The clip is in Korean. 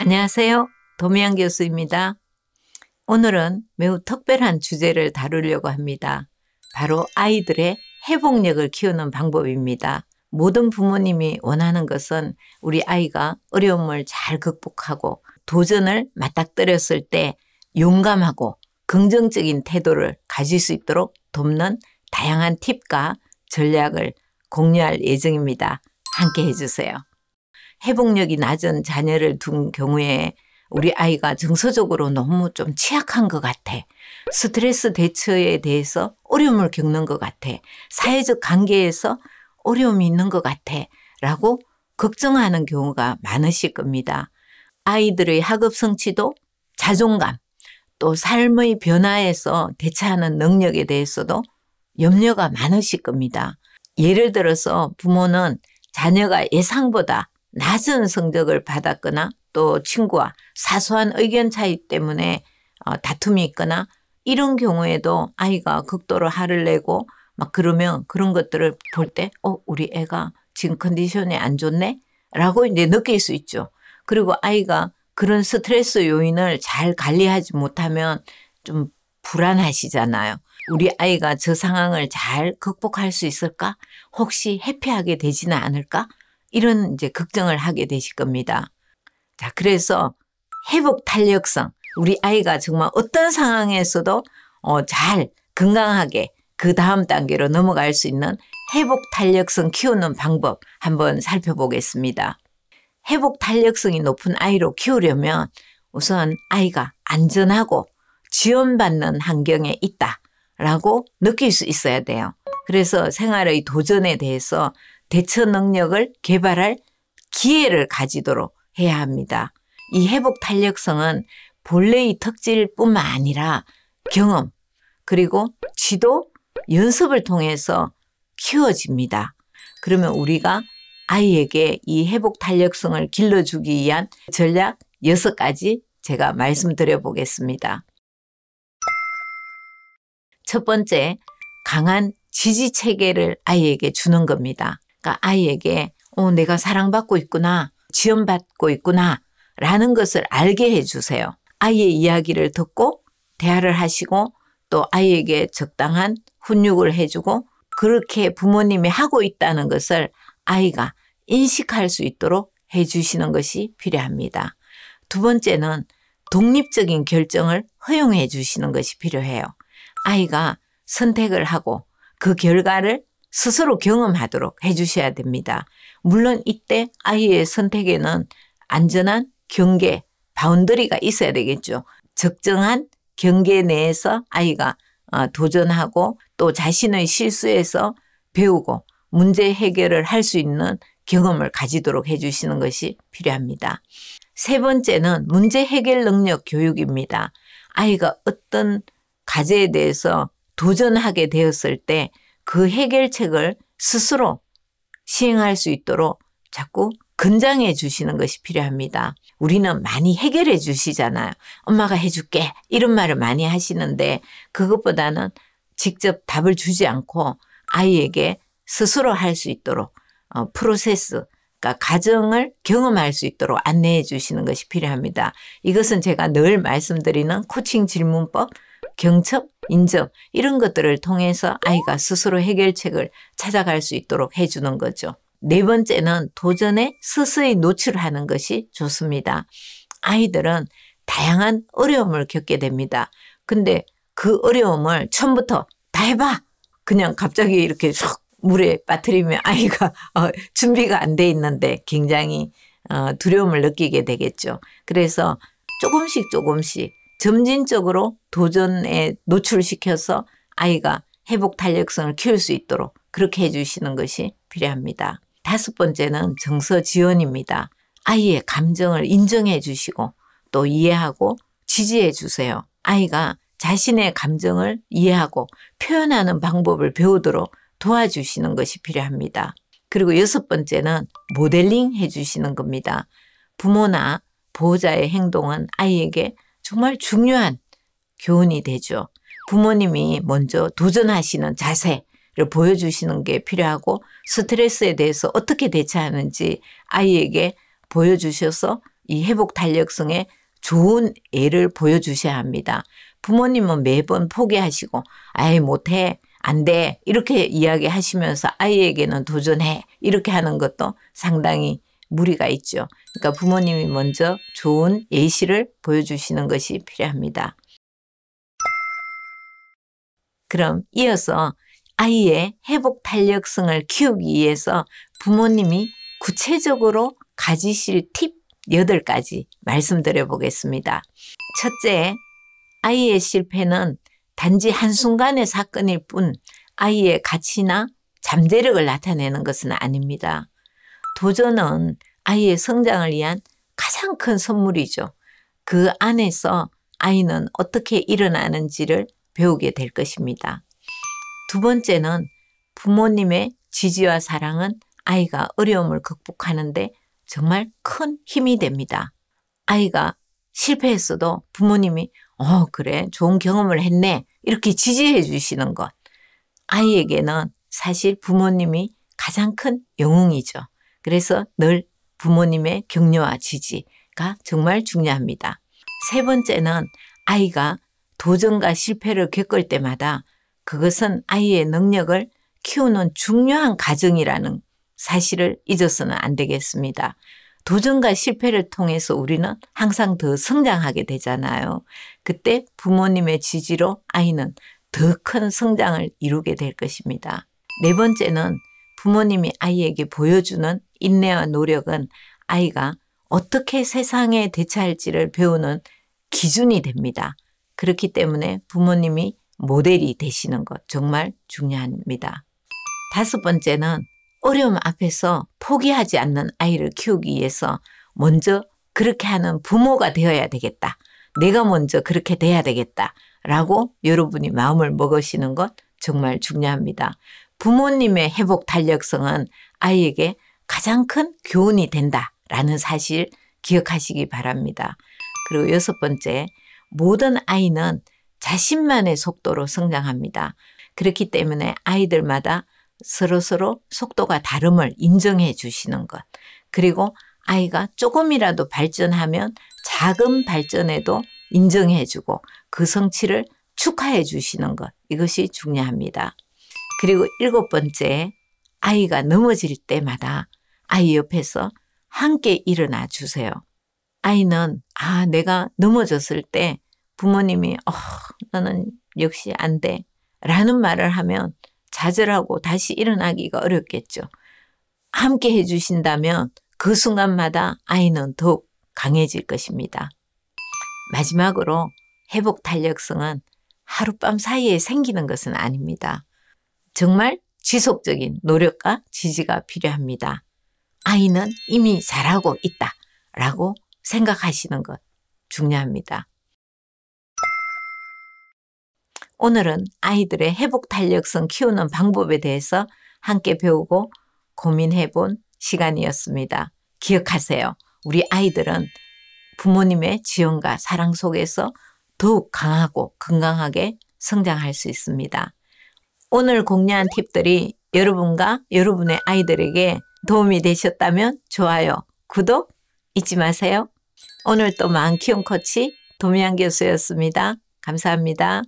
안녕하세요. 도미안 교수입니다. 오늘은 매우 특별한 주제를 다루려고 합니다. 바로 아이들의 회복력을 키우는 방법입니다. 모든 부모님이 원하는 것은 우리 아이가 어려움을 잘 극복하고 도전을 맞닥뜨렸을 때 용감하고 긍정적인 태도를 가질 수 있도록 돕는 다양한 팁과 전략을 공유할 예정입니다. 함께 해주세요. 회복력이 낮은 자녀를 둔 경우에 우리 아이가 정서적으로 너무 좀 취약한 것 같아. 스트레스 대처에 대해서 어려움을 겪는 것 같아. 사회적 관계에서 어려움이 있는 것 같아. 라고 걱정하는 경우가 많으실 겁니다. 아이들의 학업 성취도, 자존감, 또 삶의 변화에서 대처하는 능력에 대해서도 염려가 많으실 겁니다. 예를 들어서 부모는 자녀가 예상보다 낮은 성적을 받았거나 또 친구와 사소한 의견 차이 때문에 다툼이 있거나 이런 경우에도 아이가 극도로 화를 내고 막 그러면 그런 것들을 볼 때 우리 애가 지금 컨디션이 안 좋네? 라고 이제 느낄 수 있죠. 그리고 아이가 그런 스트레스 요인을 잘 관리하지 못하면 좀 불안하시잖아요. 우리 아이가 저 상황을 잘 극복할 수 있을까? 혹시 회피하게 되지는 않을까? 이런 이제 걱정을 하게 되실 겁니다. 자, 그래서 회복 탄력성, 우리 아이가 정말 어떤 상황에서도 잘 건강하게 그 다음 단계로 넘어갈 수 있는 회복 탄력성 키우는 방법 한번 살펴보겠습니다. 회복 탄력성이 높은 아이로 키우려면 우선 아이가 안전하고 지원받는 환경에 있다라고 느낄 수 있어야 돼요. 그래서 생활의 도전에 대해서 대처 능력을 개발할 기회를 가지도록 해야 합니다. 이 회복 탄력성은 본래의 특질뿐만 아니라 경험 그리고 지도, 연습을 통해서 키워집니다. 그러면 우리가 아이에게 이 회복 탄력성을 길러주기 위한 전략 6가지 제가 말씀드려 보겠습니다. 첫 번째, 강한 지지 체계를 아이에게 주는 겁니다. 그러니까 아이에게 내가 사랑받고 있구나, 지원받고 있구나 라는 것을 알게 해주세요. 아이의 이야기를 듣고 대화를 하시고 또 아이에게 적당한 훈육을 해주고 그렇게 부모님이 하고 있다는 것을 아이가 인식할 수 있도록 해주시는 것이 필요합니다. 두 번째는 독립적인 결정을 허용해 주시는 것이 필요해요. 아이가 선택을 하고 그 결과를 스스로 경험하도록 해주셔야 됩니다. 물론 이때 아이의 선택에는 안전한 경계, 바운더리가 있어야 되겠죠. 적정한 경계 내에서 아이가 도전하고 또 자신의 실수에서 배우고 문제 해결을 할 수 있는 경험을 가지도록 해주시는 것이 필요합니다. 세 번째는 문제 해결 능력 교육입니다. 아이가 어떤 과제에 대해서 도전하게 되었을 때 그 해결책을 스스로 시행할 수 있도록 자꾸 권장해 주시는 것이 필요합니다. 우리는 많이 해결해 주시잖아요. 엄마가 해줄게 이런 말을 많이 하시는데 그것보다는 직접 답을 주지 않고 아이에게 스스로 할 수 있도록 프로세스, 그러니까 과정을 경험할 수 있도록 안내해 주시는 것이 필요합니다. 이것은 제가 늘 말씀드리는 코칭 질문법, 경첩, 인접 이런 것들을 통해서 아이가 스스로 해결책을 찾아갈 수 있도록 해주는 거죠. 네 번째는 도전에 서서히 노출하는 것이 좋습니다. 아이들은 다양한 어려움을 겪게 됩니다. 근데 그 어려움을 처음부터 다 해봐! 그냥 갑자기 이렇게 쏙 물에 빠뜨리면 아이가 준비가 안 돼 있는데 굉장히 두려움을 느끼게 되겠죠. 그래서 조금씩 점진적으로 도전에 노출시켜서 아이가 회복 탄력성을 키울 수 있도록 그렇게 해주시는 것이 필요합니다. 다섯 번째는 정서 지원입니다. 아이의 감정을 인정해 주시고 또 이해하고 지지해 주세요. 아이가 자신의 감정을 이해하고 표현하는 방법을 배우도록 도와주시는 것이 필요합니다. 그리고 여섯 번째는 모델링 해주시는 겁니다. 부모나 보호자의 행동은 아이에게 정말 중요한 교훈이 되죠. 부모님이 먼저 도전하시는 자세를 보여주시는 게 필요하고 스트레스에 대해서 어떻게 대처하는지 아이에게 보여주셔서 이 회복 탄력성에 좋은 예를 보여주셔야 합니다. 부모님은 매번 포기하시고 아이 못해 안 돼 이렇게 이야기하시면서 아이에게는 도전해 이렇게 하는 것도 상당히 무리가 있죠. 그러니까 부모님이 먼저 좋은 예시를 보여주시는 것이 필요합니다. 그럼 이어서 아이의 회복 탄력성을 키우기 위해서 부모님이 구체적으로 가지실 팁 8가지 말씀드려 보겠습니다. 첫째, 아이의 실패는 단지 한순간의 사건일 뿐 아이의 가치나 잠재력을 나타내는 것은 아닙니다. 도전은 아이의 성장을 위한 가장 큰 선물이죠. 그 안에서 아이는 어떻게 일어나는지를 배우게 될 것입니다. 두 번째는 부모님의 지지와 사랑은 아이가 어려움을 극복하는 데 정말 큰 힘이 됩니다. 아이가 실패했어도 부모님이 그래 좋은 경험을 했네 이렇게 지지해 주시는 것. 아이에게는 사실 부모님이 가장 큰 영웅이죠. 그래서 늘 부모님의 격려와 지지가 정말 중요합니다. 세 번째는 아이가 도전과 실패를 겪을 때마다 그것은 아이의 능력을 키우는 중요한 과정이라는 사실을 잊어서는 안 되겠습니다. 도전과 실패를 통해서 우리는 항상 더 성장하게 되잖아요. 그때 부모님의 지지로 아이는 더 큰 성장을 이루게 될 것입니다. 네 번째는 부모님이 아이에게 보여주는 인내와 노력은 아이가 어떻게 세상에 대처할지를 배우는 기준이 됩니다. 그렇기 때문에 부모님이 모델이 되시는 것 정말 중요합니다. 다섯 번째는 어려움 앞에서 포기하지 않는 아이를 키우기 위해서 먼저 그렇게 하는 부모가 되어야 되겠다. 내가 먼저 그렇게 돼야 되겠다. 라고 여러분이 마음을 먹으시는 것 정말 중요합니다. 부모님의 회복 탄력성은 아이에게 가장 큰 교훈이 된다라는 사실 기억하시기 바랍니다. 그리고 여섯 번째, 모든 아이는 자신만의 속도로 성장합니다. 그렇기 때문에 아이들마다 서로서로 속도가 다름을 인정해 주시는 것. 그리고 아이가 조금이라도 발전하면 작은 발전에도 인정해 주고 그 성취를 축하해 주시는 것. 이것이 중요합니다. 그리고 일곱 번째, 아이가 넘어질 때마다 아이 옆에서 함께 일어나 주세요. 아이는 내가 넘어졌을 때 부모님이 너는 역시 안 돼 라는 말을 하면 좌절하고 다시 일어나기가 어렵겠죠. 함께 해주신다면 그 순간마다 아이는 더욱 강해질 것입니다. 마지막으로 회복 탄력성은 하룻밤 사이에 생기는 것은 아닙니다. 정말 지속적인 노력과 지지가 필요합니다. 아이는 이미 잘하고 있다라고 생각하시는 것 중요합니다. 오늘은 아이들의 회복 탄력성 키우는 방법에 대해서 함께 배우고 고민해 본 시간이었습니다. 기억하세요. 우리 아이들은 부모님의 지원과 사랑 속에서 더욱 강하고 건강하게 성장할 수 있습니다. 오늘 공유한 팁들이 여러분과 여러분의 아이들에게 도움이 되셨다면 좋아요, 구독 잊지 마세요. 오늘 또 마음 키움 코치 도미안 교수였습니다. 감사합니다.